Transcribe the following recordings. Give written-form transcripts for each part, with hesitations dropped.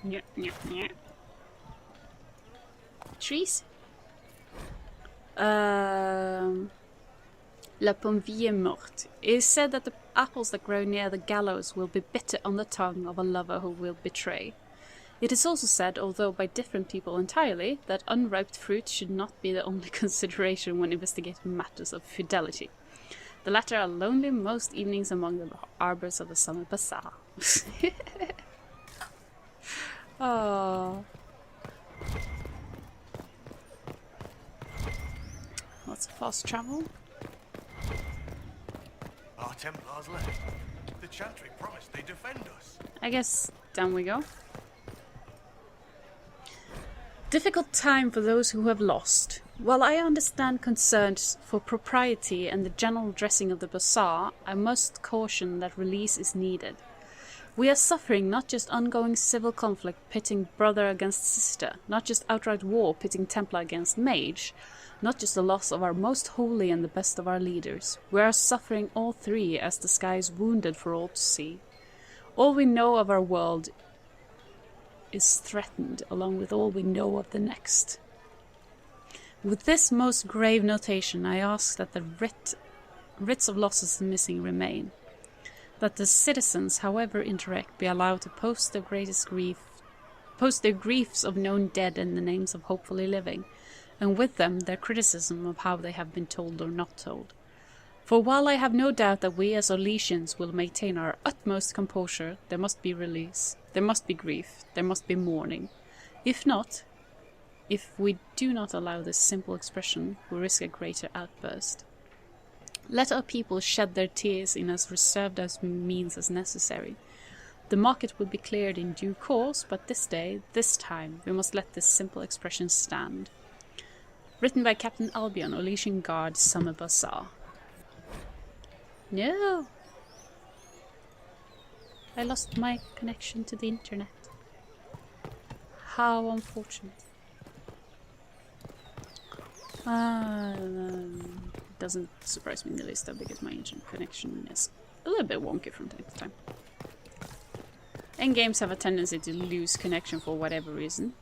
Yeah. Trees? La pomme vie morte. It is said that the apples that grow near the gallows will be bitter on the tongue of a lover who will betray. It is also said, although by different people entirely, that unripe fruit should not be the only consideration when investigating matters of fidelity. The latter are lonely most evenings among the arbors of the summer bazaar. Oh. Lots of fast travel. Our Templars left. The Chantry promised they'd defend us. I guess down we go. Difficult time for those who have lost. While I understand concerns for propriety and the general dressing of the bazaar, I must caution that release is needed. We are suffering not just ongoing civil conflict pitting brother against sister, not just outright war pitting Templar against mage, not just the loss of our most holy and the best of our leaders. We are suffering all three as the sky is wounded for all to see. All we know of our world is threatened, along with all we know of the next. With this most grave notation, I ask that the writs of losses and missing remain. That the citizens, however interact, be allowed to post their griefs of known dead and the names of hopefully living, and with them their criticism of how they have been told or not told. For while I have no doubt that we as Orlesians will maintain our utmost composure, there must be release, there must be grief, there must be mourning. If not, if we do not allow this simple expression, we risk a greater outburst. Let our people shed their tears in as reserved as means as necessary. The market will be cleared in due course, but this day, this time, we must let this simple expression stand. Written by Captain Albion, Orlesian Guard, Summer Bazaar. No! I lost my connection to the internet. How unfortunate. Doesn't surprise me in the least though, because my internet connection is a little bit wonky from time to time. And games have a tendency to lose connection for whatever reason.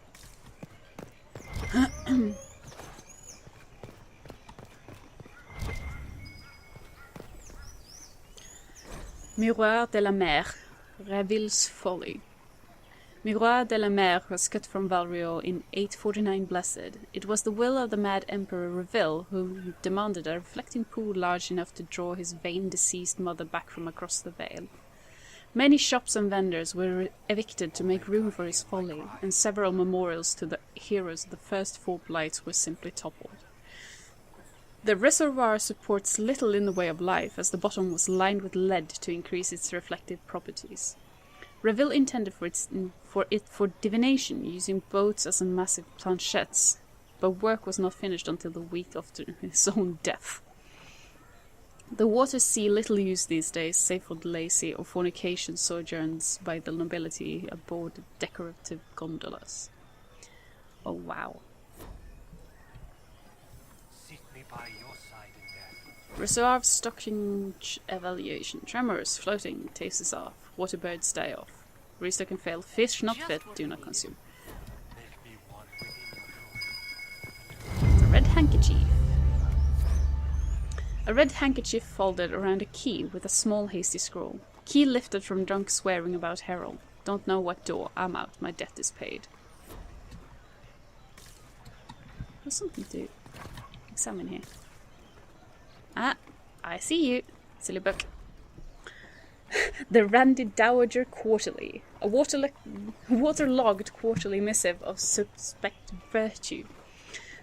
Miroir de la Mer, Reville's Folly. Miroir de la Mer was cut from Valrior in 849 Blessed. It was the will of the mad Emperor Reville, who demanded a reflecting pool large enough to draw his vain deceased mother back from across the vale. Many shops and vendors were evicted to make room for his folly, and several memorials to the heroes of the first four blights were simply toppled. The reservoir supports little in the way of life, as the bottom was lined with lead to increase its reflective properties. Reville intended for divination, using boats as massive planchettes, but work was not finished until the week after his own death. The waters see little use these days, save for the lazy or fornication sojourns by the nobility aboard decorative gondolas. Oh wow. By your side in death. Reserve stocking evaluation. Tremors, floating, tastes off. Waterbirds die off. Restock and fail. Fish not fit, do not consume. A red handkerchief. A red handkerchief folded around a key with a small hasty scroll. Key lifted from drunk swearing about Herald. Don't know what door. I'm out. My debt is paid. There's something to examine here. Ah, I see you, silly book. The Randy Dowager Quarterly. A waterlogged quarterly missive of suspect virtue.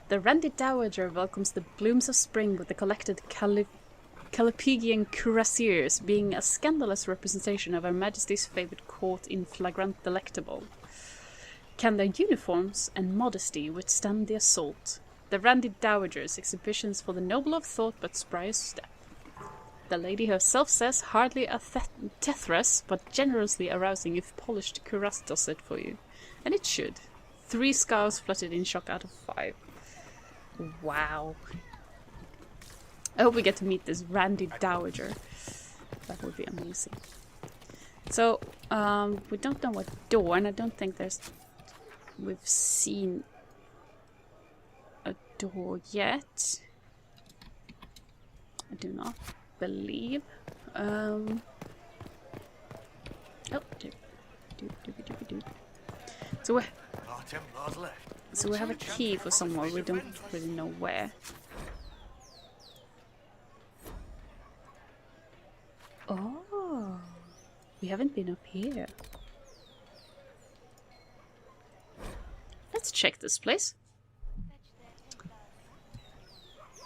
The Randy Dowager welcomes the blooms of spring with the collected Calipigian cuirassiers, being a scandalous representation of Her Majesty's favoured court in flagrant delectable. Can their uniforms and modesty withstand the assault? The Randy Dowager's exhibitions for the noble of thought but spry of step. The lady herself says hardly a tethrus, but generously arousing if polished cuirass does it for you. And it should. 3 scarves fluttered in shock out of 5. Wow. I hope we get to meet this Randy Dowager. That would be amazing. So, we don't know what door, and I don't think we've seen a door yet. I do not believe. Oh, so we Our Templars left. so we have a key for somewhere. We don't really know where. Oh, we haven't been up here. Let's check this place.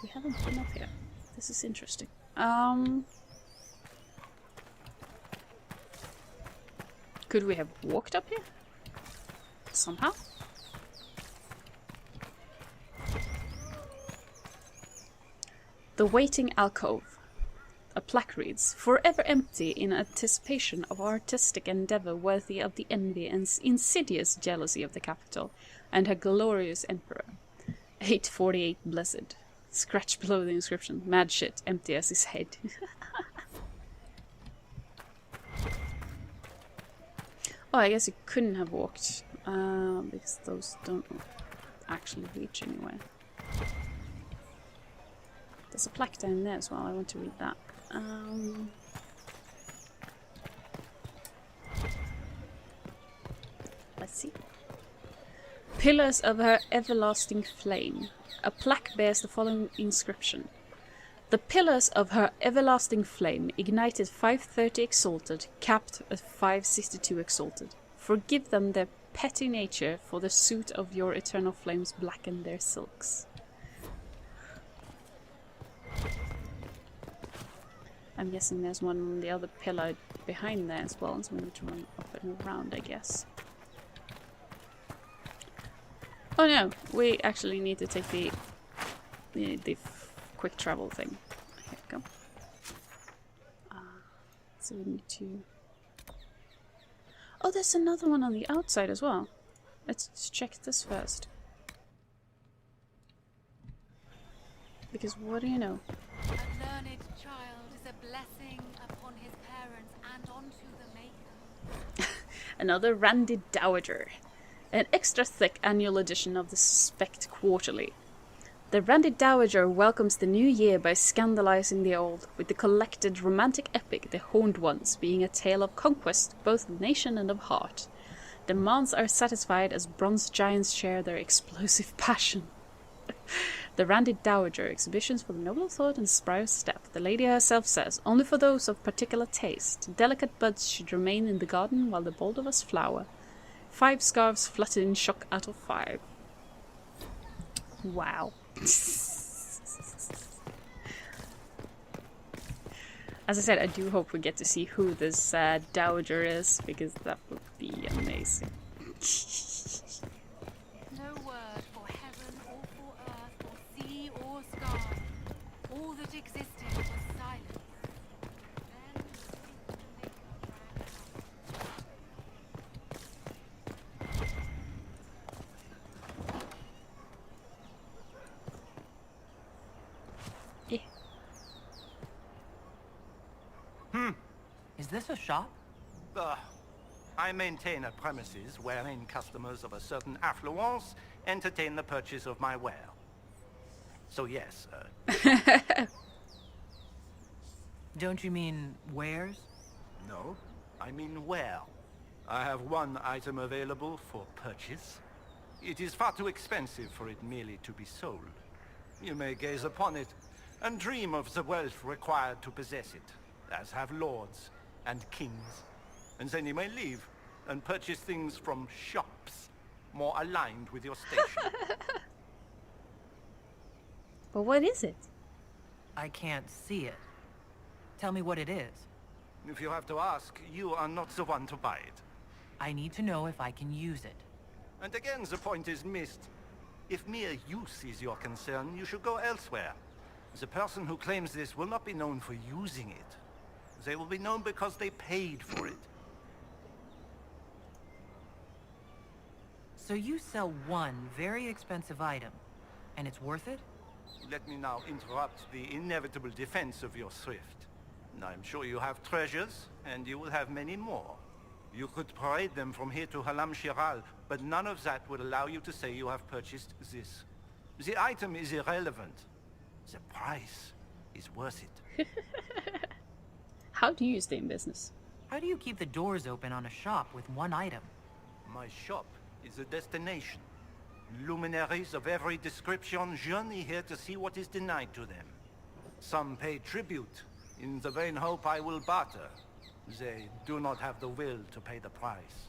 We haven't been up here. This is interesting. Could we have walked up here? Somehow? The Waiting Alcove. A plaque reads, "Forever empty in anticipation of artistic endeavor worthy of the envy and insidious jealousy of the capital and her glorious emperor. 848 blessed." Scratch below the inscription. Mad shit, empty as his head. Oh, I guess you couldn't have walked, because those don't actually reach anywhere. There's a plaque down there as well, I want to read that. Let's see. Pillars of her everlasting flame. A plaque bears the following inscription. The pillars of her everlasting flame, ignited 530 exalted, capped at 562 exalted. Forgive them their petty nature, for the suit of your eternal flames blacken their silks. I'm guessing there's one on the other pillar behind there as well, so we need to run up and around, I guess. Oh no, we actually need to take the quick travel thing. Here we go. So we need to... Oh, there's another one on the outside as well. Let's check this first. Because what do you know? A learned child is a blessing upon his parents and onto the maker. Another Randy Dowager. An extra thick annual edition of the Spect Quarterly. The Randy Dowager welcomes the new year by scandalizing the old, with the collected romantic epic The Horned Ones being a tale of conquest, both of nation and of heart. Demands are satisfied as bronze giants share their explosive passion. The Randy Dowager, exhibitions for the noble thought and spry step. The lady herself says, only for those of particular taste. Delicate buds should remain in the garden while the bolder ones flower. 5 scarves fluttered in shock out of 5. Wow. As I said, I do hope we get to see who this Dowager is, because that would be amazing. No word for heaven or for earth or sea or sky. All that existed was silence. Then Is this a shop? I maintain a premises wherein customers of a certain affluence entertain the purchase of my ware. So yes, Don't you mean wares? no, I mean ware. I have one item available for purchase. It is far too expensive for it merely to be sold. You may gaze upon it and dream of the wealth required to possess it, as have lords and kings. And then you may leave and purchase things from shops more aligned with your station. But what is it? I can't see it. Tell me what it is. If you have to ask, you are not the one to buy it. I need to know if I can use it. And again, the point is missed. If mere use is your concern, you should go elsewhere. The person who claims this will not be known for using it. They will be known because they paid for it. So you sell one very expensive item, and it's worth it? Let me now interrupt the inevitable defense of your thrift. I'm sure you have treasures, and you will have many more. You could parade them from here to Halam Shiral, but none of that would allow you to say you have purchased this. The item is irrelevant. The price is worth it. How do you stay in business? How do you keep the doors open on a shop with one item? My shop is a destination. Luminaries of every description journey here to see what is denied to them. Some pay tribute, in the vain hope I will barter. They do not have the will to pay the price.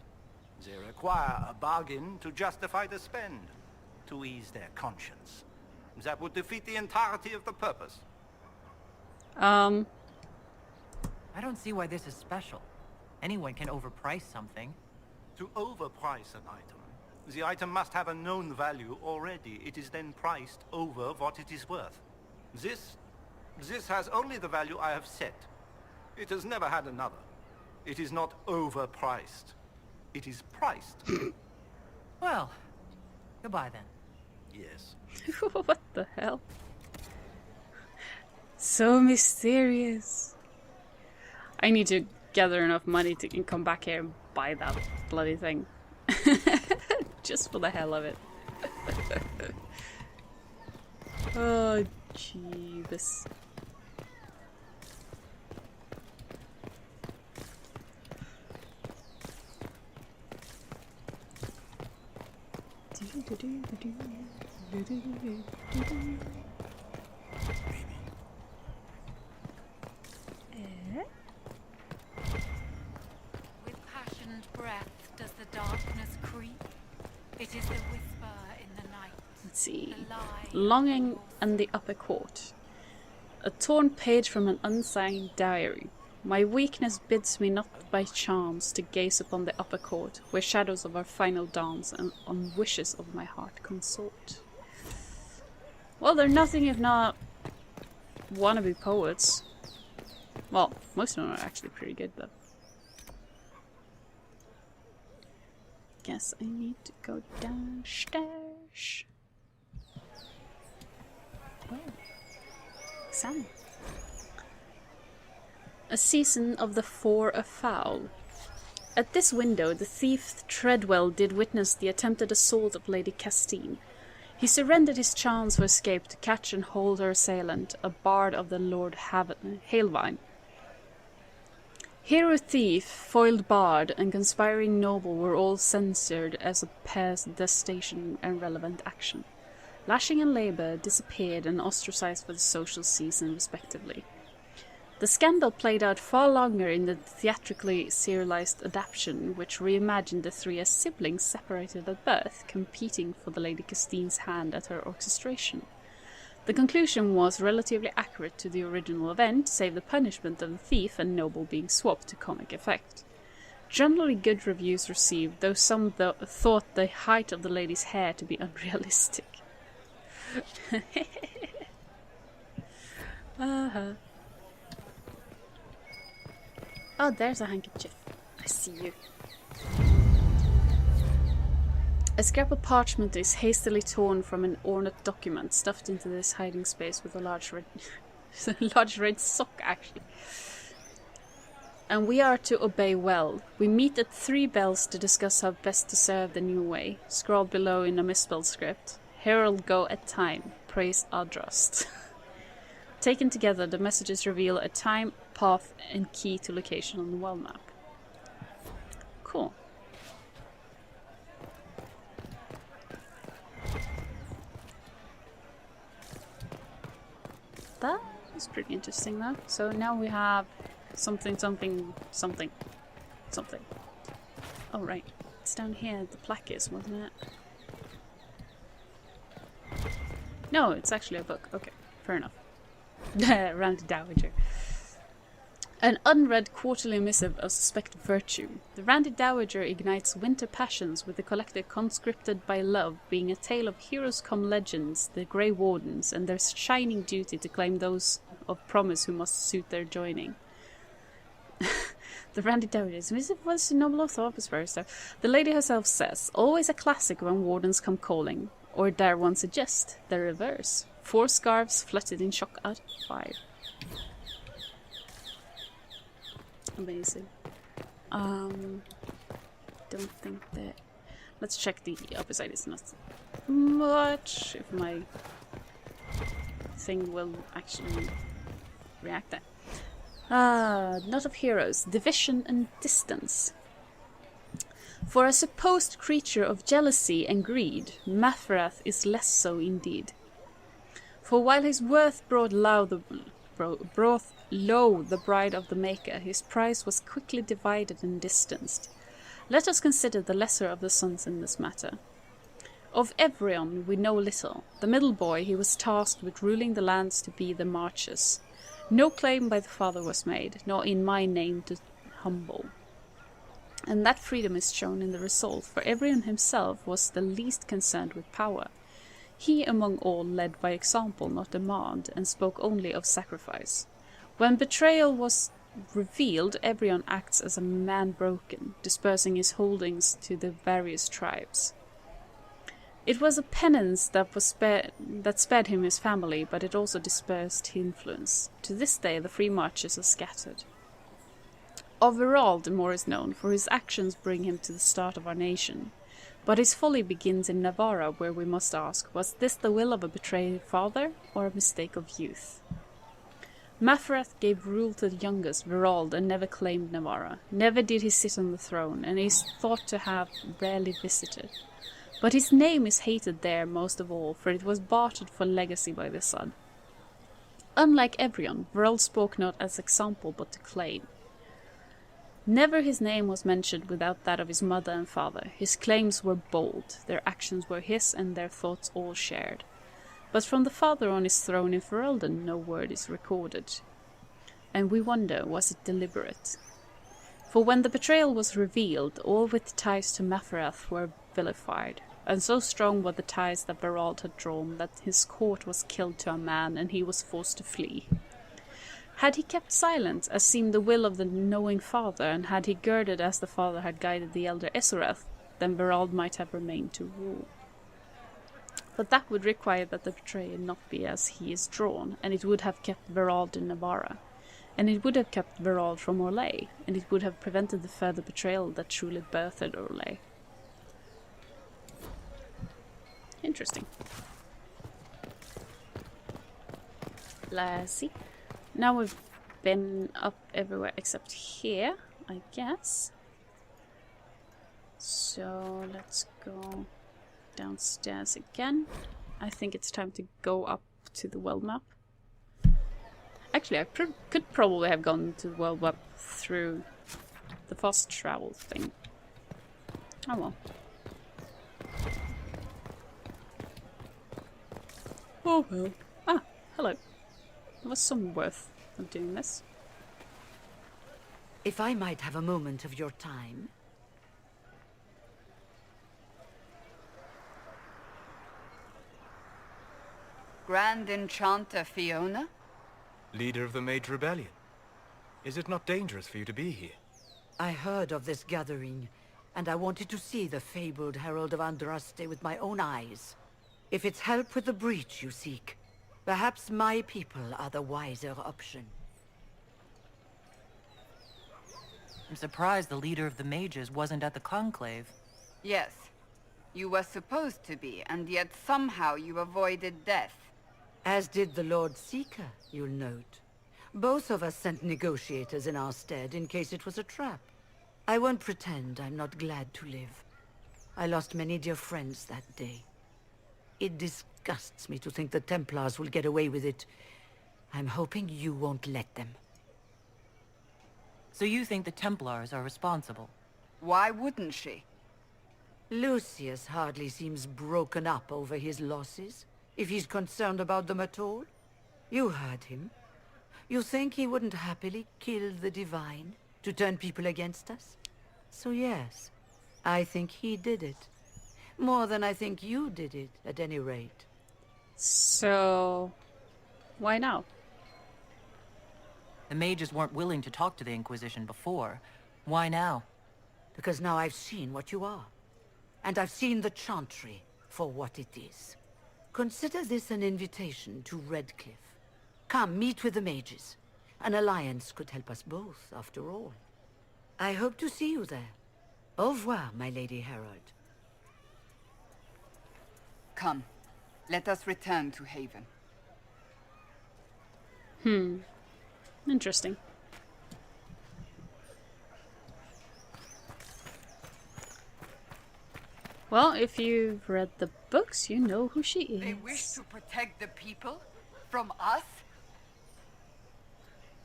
They require a bargain to justify the spend, to ease their conscience. That would defeat the entirety of the purpose. I don't see why this is special. Anyone can overprice something. To overprice an item, the item must have a known value already. It is then priced over what it is worth. This has only the value I have set. It has never had another. It is not overpriced. It is priced. Well, goodbye then. Yes. What the hell? So mysterious. I need to gather enough money to come back here and buy that bloody thing. Just for the hell of it. Oh, jeebus. With passioned breath does the darkness creep. It is the whisper in the night. Let's see. The lie. Longing and the Upper Court. A torn page from an unsigned diary. My weakness bids me not by chance to gaze upon the Upper Court, where shadows of our final dance and on wishes of my heart consort. Well, they're nothing if not wannabe poets. Well, most of them are actually pretty good, though. Guess I need to go downstairs. Oh, salmon. A season of the four afoul. At this window, the thief Treadwell did witness the attempted assault of Lady Castine. He surrendered his chance for escape to catch and hold her assailant, a bard of the Lord Halevine. Hero thief, foiled bard, and conspiring noble were all censored as a past destination and relevant action. Lashing and Labour disappeared and ostracized for the social season, respectively. The scandal played out far longer in the theatrically serialized adaptation, which reimagined the three as siblings separated at birth, competing for the Lady Castine's hand at her orchestration. The conclusion was relatively accurate to the original event, save the punishment of the thief and noble being swapped to comic effect. Generally good reviews received, though some thought the height of the lady's hair to be unrealistic. Oh, there's a handkerchief. I see you. A scrap of parchment is hastily torn from an ornate document, stuffed into this hiding space with a large red, large red sock, actually. And we are to obey well. We meet at 3 bells to discuss how best to serve the new way. Scrawled below in a misspelled script. Herald go at time. Praise Adrast. Taken together, the messages reveal a time, path, and key to location on the world map. Cool. That is pretty interesting, though. So now we have something, something, something, something. Oh, right. It's down here the plaque is, wasn't it? No, it's actually a book. Okay, fair enough. Around the Dowager. An unread quarterly missive of suspected virtue. The Randy Dowager ignites winter passions with the collective conscripted by love, being a tale of heroes come legends, the Grey Wardens, and their shining duty to claim those of promise who must suit their joining. The Randy Dowager's missive was noble of thought, as first. The lady herself says, always a classic when wardens come calling. Or dare one suggest the reverse. 4 scarves fluttered in shock out of 5. Amazing. Don't think that... Let's check the opposite. It's not much. If my thing will actually react there. Not of heroes. Division and distance. For a supposed creature of jealousy and greed, Mathrath is less so indeed. For while his worth brought low the bride of the Maker, his prize was quickly divided and distanced. Let us consider the lesser of the sons in this matter. Of Evrion we know little. The middle boy, he was tasked with ruling the lands to be the Marches. No claim by the father was made, nor in my name to humble. And that freedom is shown in the result, for Evrion himself was the least concerned with power. He among all led by example, not demand, and spoke only of sacrifice. When betrayal was revealed, Evrion acts as a man broken, dispersing his holdings to the various tribes. It was a penance that spared him his family, but it also dispersed his influence. To this day the free marches are scattered. Of Verald more is known, for his actions bring him to the start of our nation. But his folly begins in Navarra, where we must ask, was this the will of a betrayed father, or a mistake of youth? Mathrath gave rule to the youngest, Verald, and never claimed Navarra. Never did he sit on the throne, and he is thought to have rarely visited. But his name is hated there most of all, for it was bartered for legacy by the son. Unlike Evrion, Verald spoke not as example, but to claim. Never his name was mentioned without that of his mother and father. His claims were bold, their actions were his, and their thoughts all shared. But from the father on his throne in Ferelden no word is recorded. And we wonder, was it deliberate? For when the betrayal was revealed, all with ties to Mathrath were vilified, and so strong were the ties that Verald had drawn that his court was killed to a man, and he was forced to flee. Had he kept silent, as seemed the will of the knowing father, and had he girded as the father had guided the elder Esoreth, then Verald might have remained to rule. But that would require that the betrayer not be as he is drawn, and it would have kept Verald in Navarra, and it would have kept Verald from Orlais, and it would have prevented the further betrayal that truly birthed Orlais. Interesting. Let's see. Now we've been up everywhere except here, I guess. So let's go downstairs again. I think it's time to go up to the world map. Actually, I could probably have gone to the world map through the fast travel thing. Oh well. Oh well. Ah, hello. There was some worth of doing this. If I might have a moment of your time. Grand Enchanter Fiona? Leader of the Mage Rebellion. Is it not dangerous for you to be here? I heard of this gathering, and I wanted to see the fabled Herald of Andraste with my own eyes. If it's help with the breach you seek, perhaps my people are the wiser option. I'm surprised the leader of the mages wasn't at the conclave. Yes. You were supposed to be, and yet somehow you avoided death. As did the Lord Seeker, you'll note. Both of us sent negotiators in our stead in case it was a trap. I won't pretend I'm not glad to live. I lost many dear friends that day. It disgusts me to think the Templars will get away with it. I'm hoping you won't let them. So you think the Templars are responsible? Why wouldn't she? Lucius hardly seems broken up over his losses, if he's concerned about them at all. You heard him. You think he wouldn't happily kill the Divine to turn people against us? So yes, I think he did it. More than I think you did it, at any rate. So, why now? The mages weren't willing to talk to the Inquisition before. Why now? Because now I've seen what you are. And I've seen the Chantry for what it is. Consider this an invitation to Redcliffe. Come, meet with the mages. An alliance could help us both, after all. I hope to see you there. Au revoir, my Lady Herald. Come, let us return to Haven. Interesting. Well, if you've read the books, you know who she is. They wish to protect the people from us?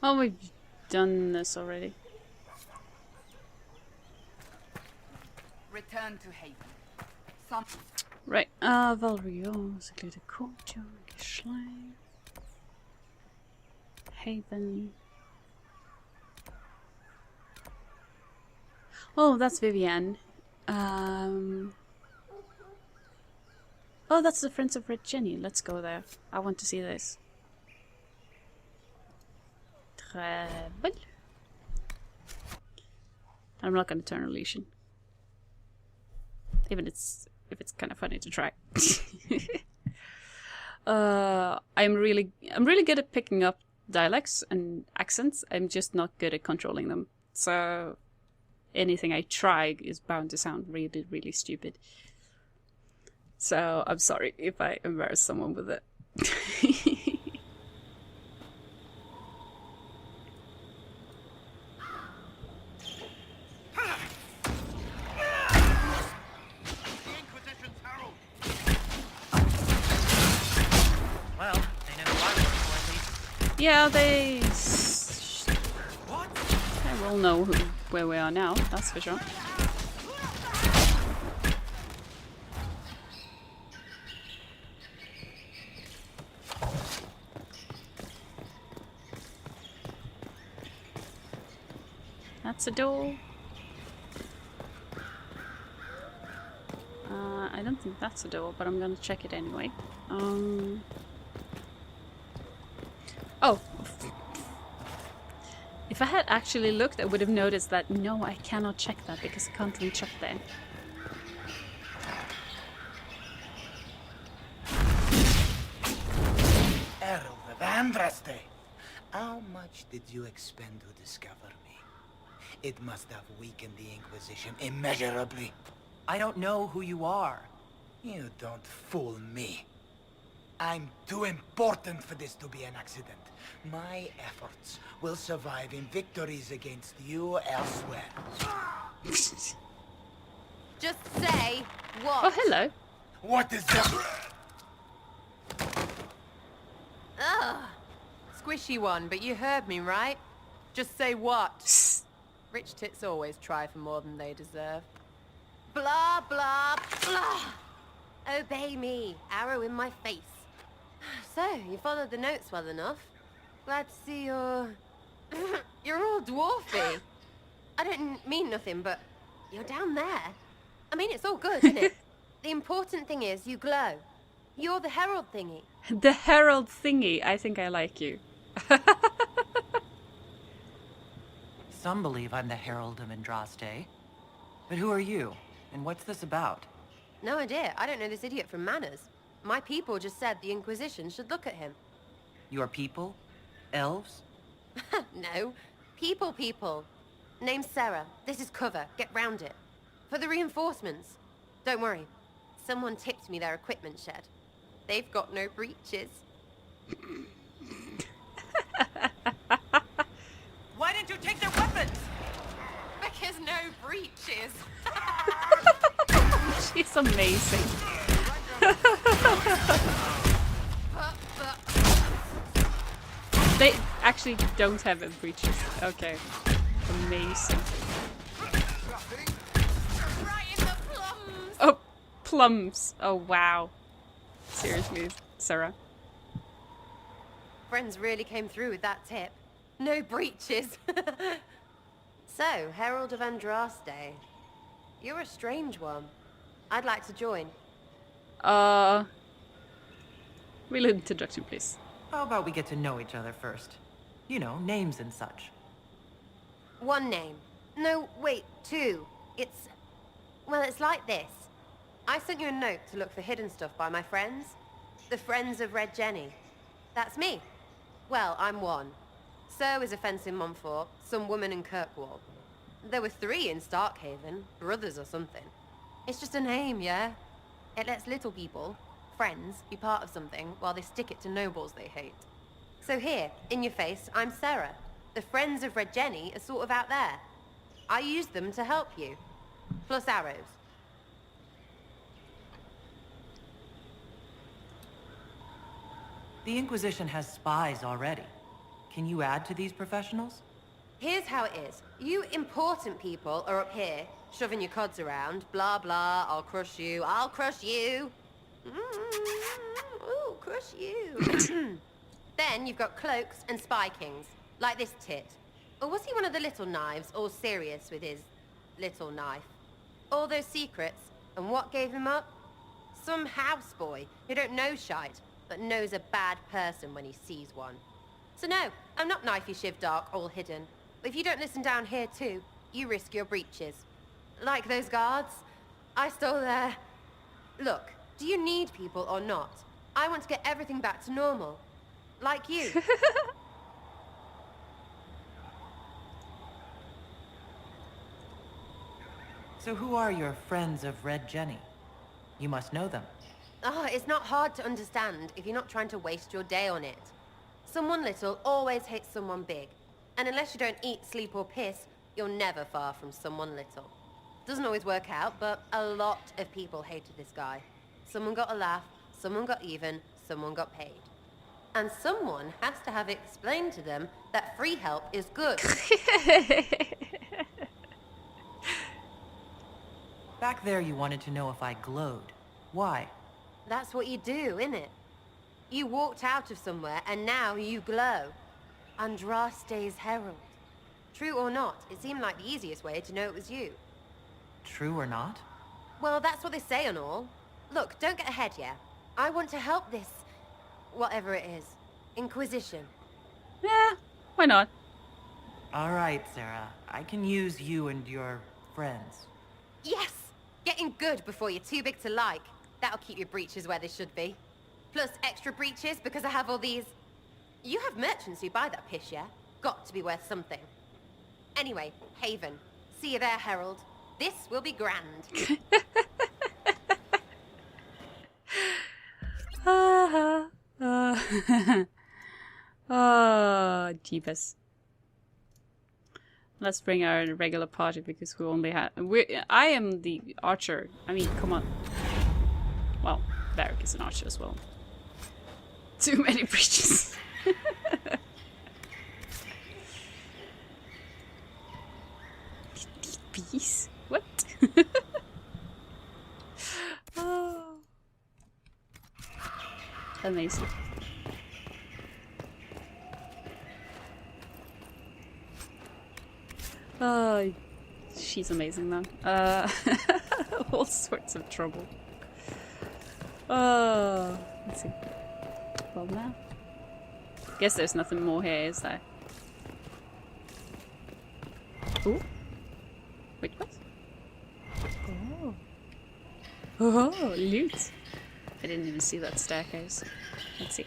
Well, we've done this already. Return to Haven. Some... Right, Valrio, secluded courtyard, Schlein, Haven. Oh, that's Vivienne. Oh, that's the Friends of Red Jenny. Let's go there. I want to see this. Travel. I'm not gonna turn Elysian. Even if it's kind of funny to try. I'm really good at picking up dialects and accents. I'm just not good at controlling them. So anything I try is bound to sound really, really stupid. So I'm sorry if I embarrass someone with it. Well, they know who I work for, at least. Yeah, they will know where we are now, that's for sure. That's a door. I don't think that's a door, but I'm gonna check it anyway. Oh. If I had actually looked, I would have noticed that no, I cannot check that because I can't reach up there. Herald of Andraste, how much did you expend to discover me? It must have weakened the Inquisition immeasurably. I don't know who you are. You don't fool me. I'm too important for this to be an accident. My efforts will survive in victories against you elsewhere. Just say what? Oh, hello. What is that? Ugh. Squishy one, but you heard me, right? Just say what? Rich tits always try for more than they deserve. Blah, blah, blah. Obey me. Arrow in my face. So, you followed the notes well enough. Glad to see you're... you're all dwarfy. I don't mean nothing, but you're down there. I mean, it's all good, isn't it? The important thing is you glow. You're the herald thingy. The herald thingy. I think I like you. Some believe I'm the Herald of Andraste. But who are you? And what's this about? No idea. I don't know this idiot from Manners. My people just said the Inquisition should look at him. Your people? Elves? No. People. Name's Sarah. This is cover. Get round it. For the reinforcements. Don't worry. Someone tipped me their equipment shed. They've got no breaches. Why didn't you take their weapons? Because no breaches. She's amazing. They actually don't have a breaches. Okay. Amazing. Right in the plums. Oh, plums. Oh, wow. Seriously, Sarah. Friends really came through with that tip. No breaches. So, Herald of Andraste. You're a strange one. I'd like to join. Real introduction, please. How about we get to know each other first? You know, names and such. One name. No, wait, two. Well, it's like this. I sent you a note to look for hidden stuff by my friends. The Friends of Red Jenny. That's me. Well, I'm one. So is a fence in Montfort, some woman in Kirkwall. There were 3 in Starkhaven, brothers or something. It's just a name, yeah? It lets little people, friends, be part of something while they stick it to nobles they hate. So here, in your face, I'm Sarah. The Friends of Red Jenny are sort of out there. I used them to help you. Plus arrows. The Inquisition has spies already. Can you add to these professionals? Here's how it is. You important people are up here, shoving your cods around. Blah, blah, I'll crush you, I'll crush you. Ooh, crush you. Then you've got cloaks and spy kings, like this tit. Or was he one of the little knives, all serious with his little knife? All those secrets, and what gave him up? Some houseboy who don't know shite, but knows a bad person when he sees one. So no, I'm not knifey shiv dark, all hidden. But if you don't listen down here too, you risk your breeches. Like those guards, I stole their... Look, do you need people or not? I want to get everything back to normal. Like you. So who are your Friends of Red Jenny? You must know them. Oh, it's not hard to understand if you're not trying to waste your day on it. Someone little always hates someone big. And unless you don't eat, sleep or piss, you're never far from someone little. Doesn't always work out, but a lot of people hated this guy. Someone got a laugh, someone got even, someone got paid. And someone has to have explained to them that free help is good. Back there you wanted to know if I glowed. Why? That's what you do, innit? You walked out of somewhere and now you glow. Andraste's herald. True or not, it seemed like the easiest way to know it was you. True or not? Well, that's what they say and all. Look, don't get ahead, yeah? I want to help this... whatever it is. Inquisition. Yeah, why not? Alright, Sarah. I can use you and your friends. Yes! Getting good before you're too big to like. That'll keep your breeches where they should be. Plus extra breeches because I have all these... You have merchants who buy that piss, yeah? Got to be worth something. Anyway, Haven. See you there, Herald. This will be grand. Oh, jeebus. Let's bring our regular party because we only have... I am the archer. I mean, come on. Well, Varric is an archer as well. Too many breaches. Bees? What? Oh. Amazing. Oh, she's amazing though. All sorts of trouble. Oh, let's see. Well now. Guess there's nothing more here, is there? Ooh. Wait, what? Oh. Oh, loot. I didn't even see that staircase. Let's see.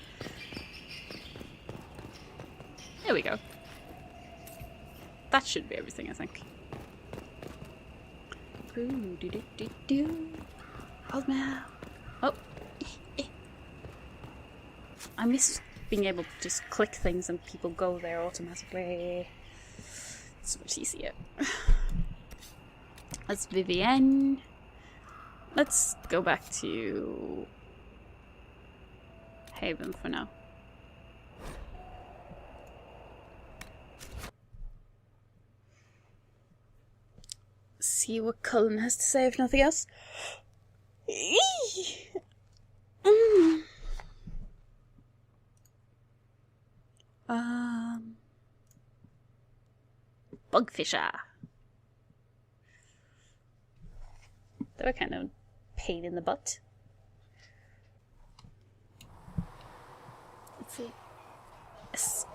There we go. That should be everything, I think. Ooh, do do do do. Hold now. Oh. I miss being able to just click things and people go there automatically. It's much easier. That's Vivienne. Let's go back to Haven for now. See what Cullen has to say if nothing else. Bugfisher. They were kind of pain in the butt. Let's see.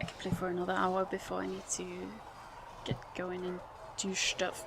I can play for another hour before I need to get going and do stuff.